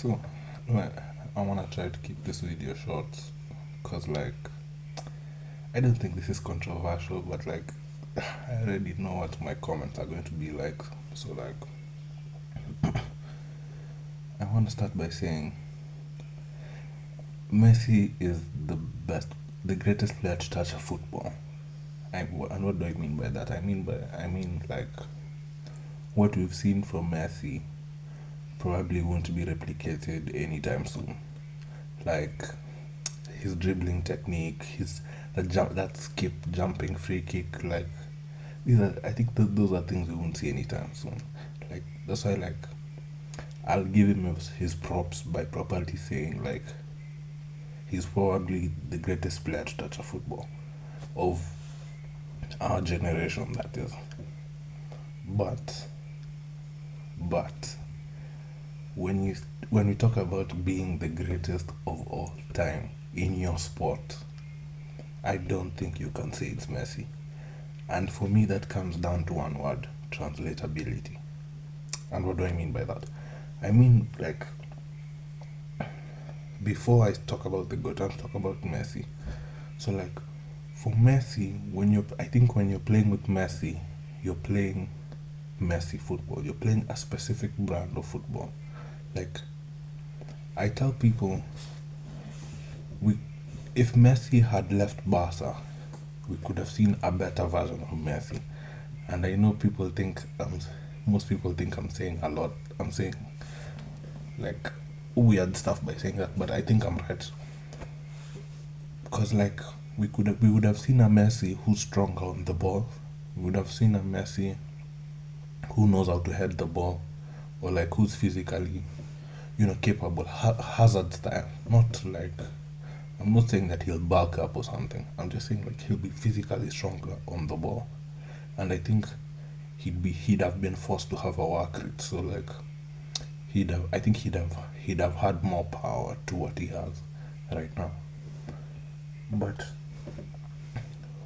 So, like, I want to try to keep this video short because, I don't think this is controversial, but, I already know what my comments are going to be like. So, I want to start by saying Messi is the greatest player to touch a football. And what do I mean by that? I mean, what we've seen from Messi probably won't be replicated anytime soon. Like, his dribbling technique, that skip jumping free kick, I think those are things we won't see anytime soon. That's why I'll give him his props by properly saying he's probably the greatest player to touch a football of our generation. That is, but but when you when we talk about being the greatest of all time in your sport, I don't think you can say it's Messi. And for me, that comes down to one word: translatability. And what do I mean by that? I mean, before I talk about the GOAT, I'll talk about Messi. So, for Messi, I think when you're playing with Messi, you're playing Messi football. You're playing a specific brand of football. Like, I tell people, we, if Messi had left Barca, we could have seen a better version of Messi. And I know most people think I'm saying a lot. I'm saying like weird stuff by saying that, but I think I'm right. Because we would have seen a Messi who's stronger on the ball. We would have seen a Messi who knows how to head the ball, or who's physically, capable. Hazard style. Not like I'm not saying that he'll bulk up or something. I'm just saying he'll be physically stronger on the ball, and I think he'd have been forced to have a work rate. So he'd have had more power to what he has right now. But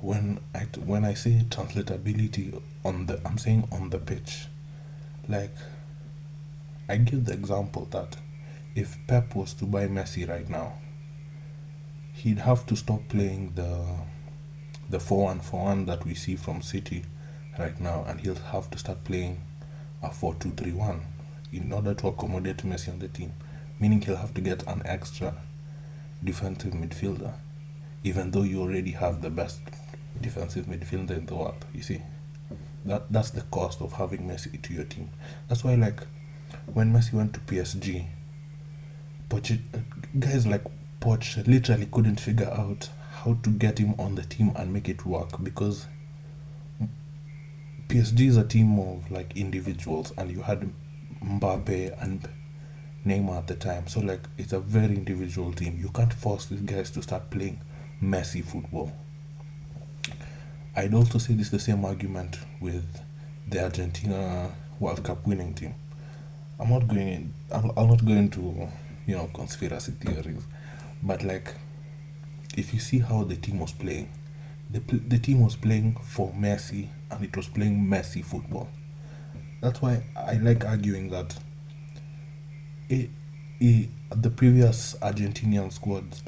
when I say translatability I'm saying on the pitch. Like, I give the example that if Pep was to buy Messi right now, he'd have to stop playing the 4-1-4-1 that we see from City right now, and he'll have to start playing a 4-2-3-1 in order to accommodate Messi on the team. Meaning he'll have to get an extra defensive midfielder, even though you already have the best defensive midfielder in the world. You see, that's the cost of having Messi to your team. That's why, when Messi went to PSG, guys like Poch literally couldn't figure out how to get him on the team and make it work, because PSG is a team of individuals, and you had Mbappe and Neymar at the time. So it's a very individual team. You can't force these guys to start playing Messi football. I'd also say this the same argument with the Argentina World Cup winning team. I'm not going into conspiracy theories, but if you see how the team was playing, the team was playing for Messi, and it was playing Messi football. That's why I like arguing that the previous Argentinian squads,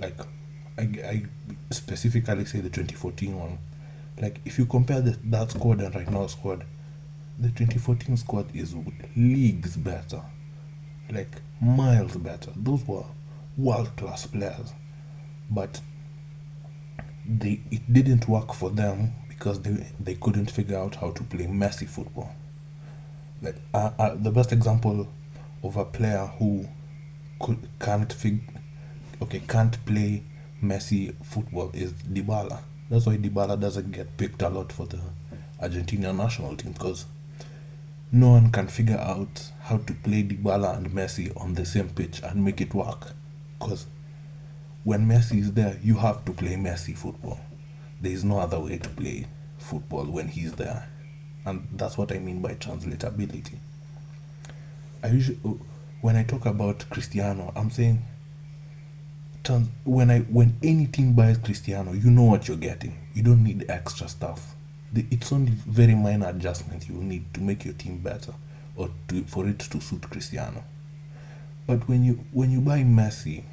I specifically say the 2014 one, if you compare that squad and right now squad, the 2014 squad is leagues better, miles better. Those were world class players, but it didn't work for them because they couldn't figure out how to play Messi football. The best example of a player who can't play Messi football is Dybala. That's why Dybala doesn't get picked a lot for the Argentina national team, because no one can figure out how to play Dybala and Messi on the same pitch and make it work. Because when Messi is there, you have to play Messi football. There is no other way to play football when he's there. And that's what I mean by translatability. When I talk about Cristiano, I'm saying when any team buys Cristiano, you know what you're getting. You don't need extra stuff. It's only very minor adjustments you need to make your team better, or for it to suit Cristiano. But when you buy Messi,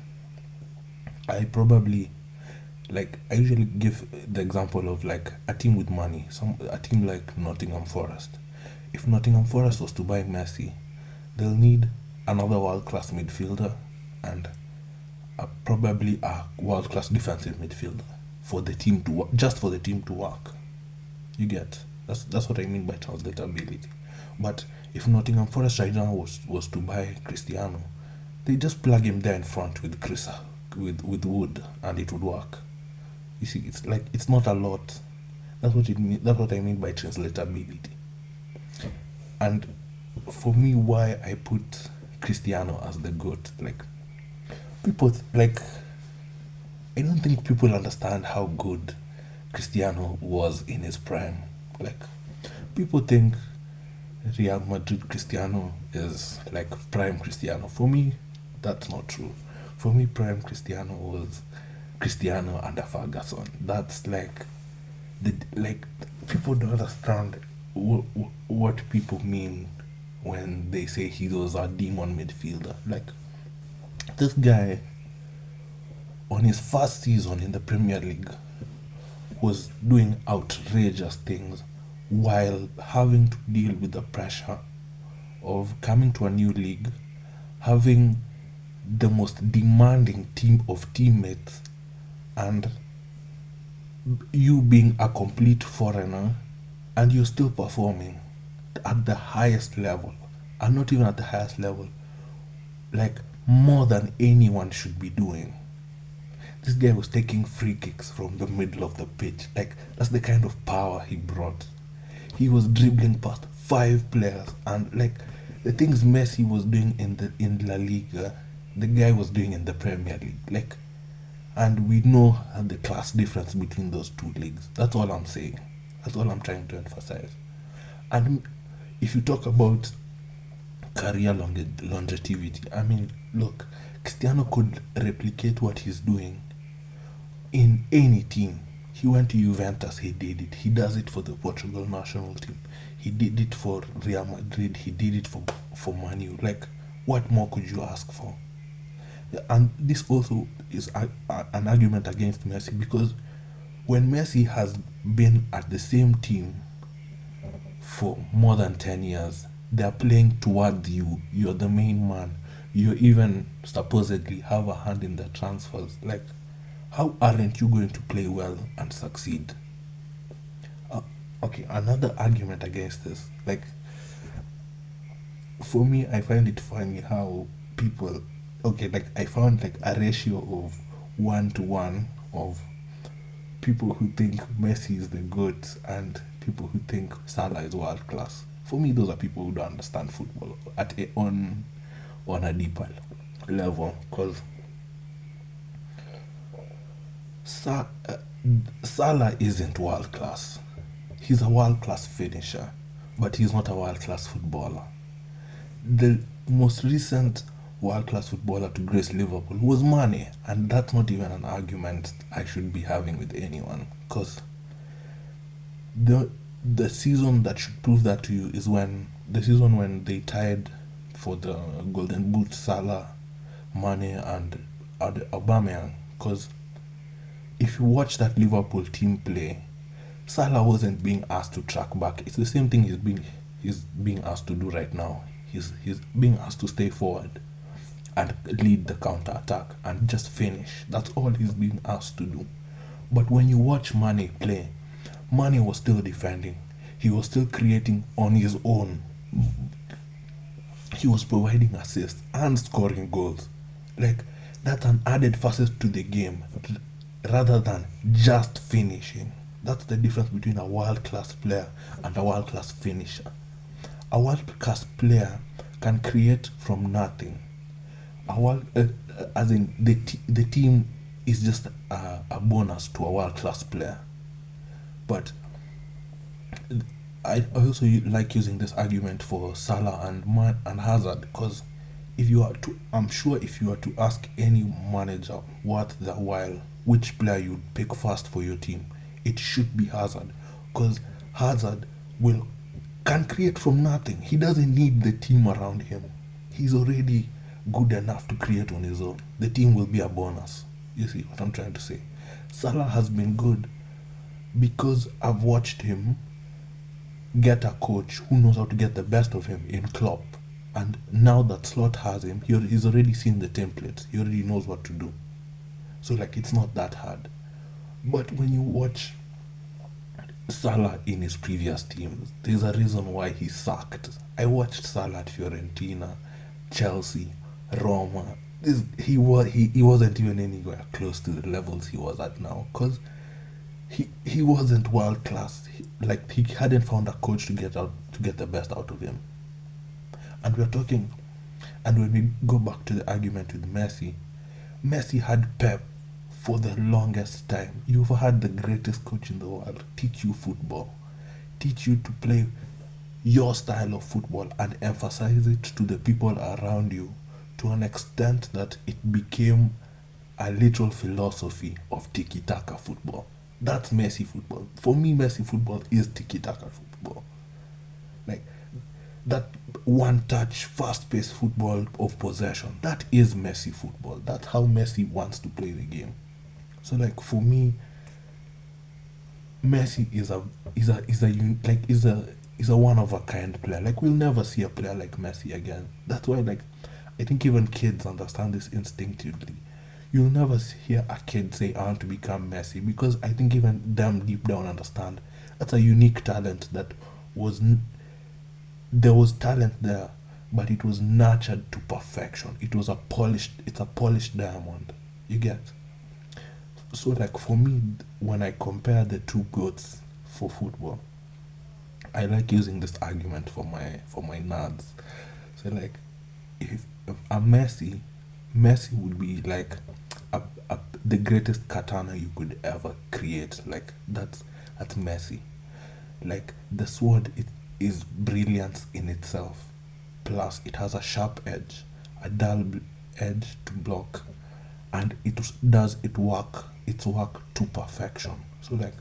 I probably like I usually give the example of like a team with money, some a team like Nottingham Forest. If Nottingham Forest was to buy Messi, they'll need another world class midfielder and probably a world class defensive midfielder for the team to work, just for the team to work. You get that's what I mean by translatability. But if Nottingham Forest right now was to buy Cristiano, they just plug him there in front with with Wood and it would work. You see, it's like it's not a lot. That's what I mean by translatability. And for me, why I put Cristiano as the goat, like people like I don't think people understand how good Cristiano was in his prime. Like people think Real Madrid Cristiano is like prime Cristiano. For me, that's not true. For me, prime Cristiano was Cristiano under Ferguson. That's like the like people don't understand what people mean when they say he was a demon midfielder. Like this guy on his first season in the Premier League was doing outrageous things while having to deal with the pressure of coming to a new league, having the most demanding team of teammates, and you being a complete foreigner and you're still performing at the highest level, and not even at the highest level, like more than anyone should be doing. This guy was taking free kicks from the middle of the pitch. Like that's the kind of power he brought. He was dribbling past five players, and like the things Messi was doing in La Liga, the guy was doing in the Premier League. Like, and we know the class difference between those two leagues. That's all I'm saying. That's all I'm trying to emphasize. And if you talk about career longevity, I mean, look, Cristiano could replicate what he's doing in any team. He went to Juventus, he did it. He does it for the Portugal national team. He did it for Real Madrid. He did it for Manu. Like, what more could you ask for? And this also is an argument against Messi because when Messi has been at the same team for more than 10 years, they're playing towards you. You're the main man. You even supposedly have a hand in the transfers. Like, how aren't you going to play well and succeed? Uh, okay, another argument against this. Like, for me, I find it funny how people. Okay, like, I found like a ratio of 1 to 1 of people who think Messi is the GOAT and people who think Salah is world class. For me, those are people who don't understand football on a deeper level. Because Sa- uh, Salah isn't world class. He's a world class finisher, but he's not a world class footballer. The most recent world class footballer to grace Liverpool was Mane, and that's not even an argument I should be having with anyone. Because the the season that should prove that to you is when the season when they tied for the Golden Boot Salah, Mane, and Aubameyang. Because if you watch that Liverpool team play, Salah wasn't being asked to track back. It's the same thing he's being asked to do right now. He's being asked to stay forward and lead the counter attack and just finish. That's all he's being asked to do. But when you watch Mane play, Mane was still defending. He was still creating on his own. He was providing assists and scoring goals. Like that's an added facet to the game rather than just finishing. That's the difference between a world class player and a world class finisher. A world class player can create from nothing. As in the team is just a bonus to a world class player. But I also like using this argument for Salah and Hazard because if you are to, I'm sure if you are to ask any manager worth the while which player you'd pick first for your team, it should be Hazard because Hazard can create from nothing. He doesn't need the team around him. He's already good enough to create on his own, the team will be a bonus. You see what I'm trying to say? Salah has been good because I've watched him get a coach who knows how to get the best of him in Klopp. And now that Slot has him, he's already seen the templates. He already knows what to do. So like it's not that hard. But when you watch Salah in his previous teams, there's a reason why he sucked. I watched Salah at Fiorentina, Chelsea, Roma. He wasn't even anywhere close to the levels he was at now, because he wasn't world class. Like he hadn't found a coach to get the best out of him. And we're talking, and when we go back to the argument with Messi, Messi had Pep for the longest time. You've had the greatest coach in the world teach you football, teach you to play your style of football and emphasize it to the people around you to an extent that it became a literal philosophy of tiki taka football. That's Messi football. For me, Messi football is tiki taka football. Like that one touch, fast paced football of possession. That is Messi football. That's how Messi wants to play the game. So like for me, Messi is a one of a kind player. Like we'll never see a player like Messi again. That's why like I think even kids understand this instinctively. You'll never hear a kid say I want to become Messi, because I think even them deep down understand that's a unique talent that was there was talent there, but it was nurtured to perfection. It's a polished diamond. You get? So like for me, when I compare the two goats for football, I like using this argument for my nerds. So like if a Messi would be like the greatest katana you could ever create. Like that's Messi. Like the sword, it is brilliance in itself. Plus, it has a sharp edge, a dull edge to block, and it does its work to perfection. So like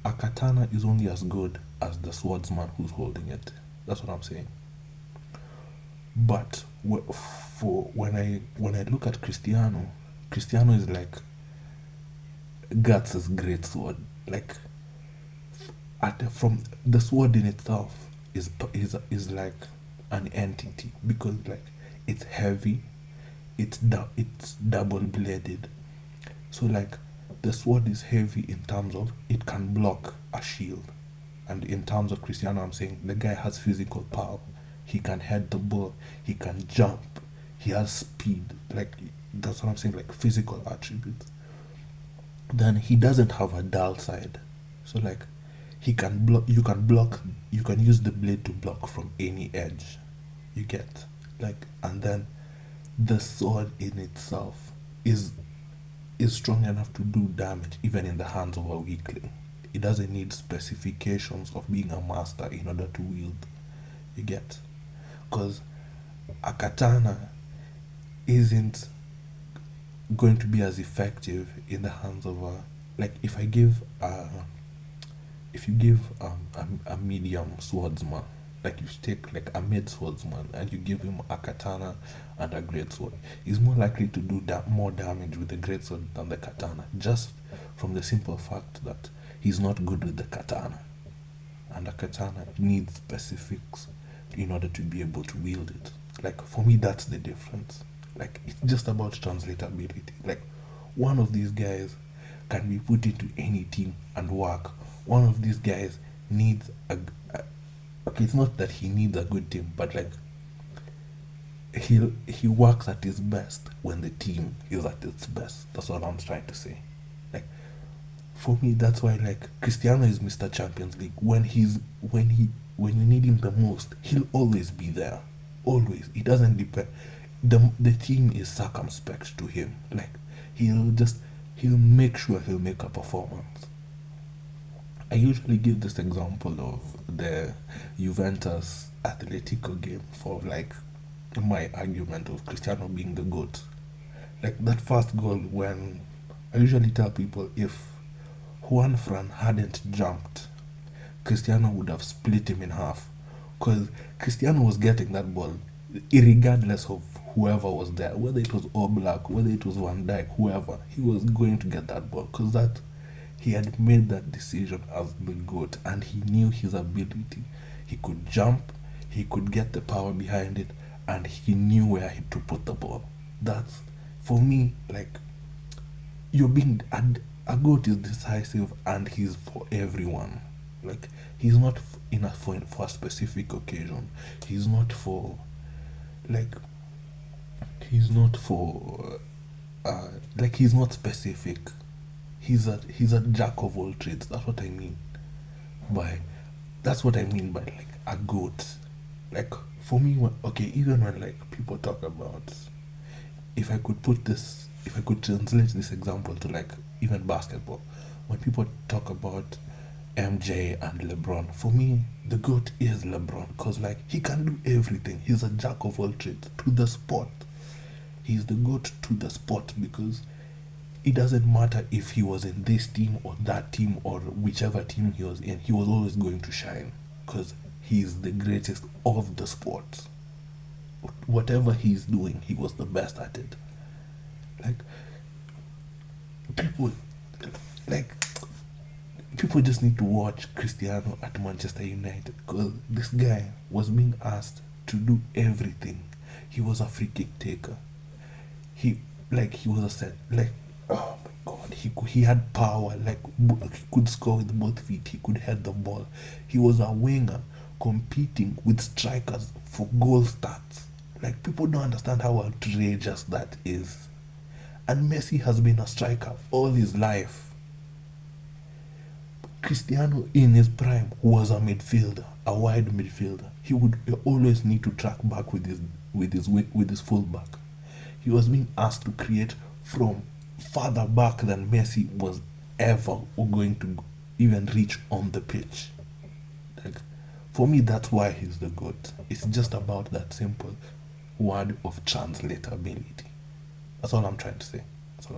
a katana is only as good as the swordsman who's holding it. That's what I'm saying. But for when I look at Cristiano is like Guts' great sword. Like from the sword in itself is like an entity, because like it's heavy, it's double bladed. So like the sword is heavy in terms of it can block a shield, and in terms of Cristiano, I'm saying the guy has physical power. He can head the ball. He can jump. He has speed. Like that's what I'm saying. Like physical attributes. Then he doesn't have a dull side. So like he can block. You can block. You can use the blade to block from any edge. You get like, and then the sword in itself is strong enough to do damage even in the hands of a weakling. It doesn't need specifications of being a master in order to wield. You get? Because a katana isn't going to be as effective in the hands of a, like if you give a medium swordsman, like you take like a mid swordsman and you give him a katana and a great sword, he's more likely to do more damage with the great sword than the katana, just from the simple fact that he's not good with the katana, and a katana needs specifics in order to be able to wield it. Like for me, that's the difference. Like it's just about translatability. Like one of these guys can be put into any team and work. One of these guys needs a okay, it's not that he needs a good team, but like he works at his best when the team is at its best. That's what I'm trying to say. Like for me, that's why like Cristiano is Mr. Champions League. When you need him the most, he'll always be there. Always. It doesn't depend. The team is circumspect to him. Like he'll make sure he'll make a performance. I usually give this example of the Juventus Atletico game for like my argument of Cristiano being the GOAT. Like that first goal, when I usually tell people if Juan Fran hadn't jumped, Cristiano would have split him in half. Because Cristiano was getting that ball regardless of whoever was there, whether it was Oblak, whether it was Van Dijk, whoever, he was going to get that ball because that he had made that decision as the GOAT and he knew his ability. He could jump, he could get the power behind it, and he knew where to put the ball. That's, for me, like, you're being, a GOAT is decisive and he's for everyone. Like, he's not for a specific occasion. He's not for, like, he's not for, like, he's not specific. He's a jack of all trades. That's what I mean by like a goat. Like for me, okay, even when like people talk about, if I could translate this example to like even basketball, when people talk about MJ and LeBron, for me the goat is LeBron because like he can do everything. He's a jack of all trades to the sport. He's the goat to the sport because it doesn't matter if he was in this team or that team or whichever team he was in, he was always going to shine because he's the greatest of the sport. Whatever he's doing, he was the best at it. Like people, like people just need to watch Cristiano at Manchester United because this guy was being asked to do everything. He was a free kick taker. He was a set, like, oh my god, he had power, like he could score with both feet, he could head the ball. He was a winger competing with strikers for goal stats. Like people don't understand how outrageous that is. And Messi has been a striker all his life. Cristiano in his prime was a midfielder, a wide midfielder. He would always need to track back with his fullback. He was being asked to create from farther back than Messi was ever going to even reach on the pitch. Like, for me, that's why he's the GOAT. It's just about that simple word of translatability. That's all I'm trying to say.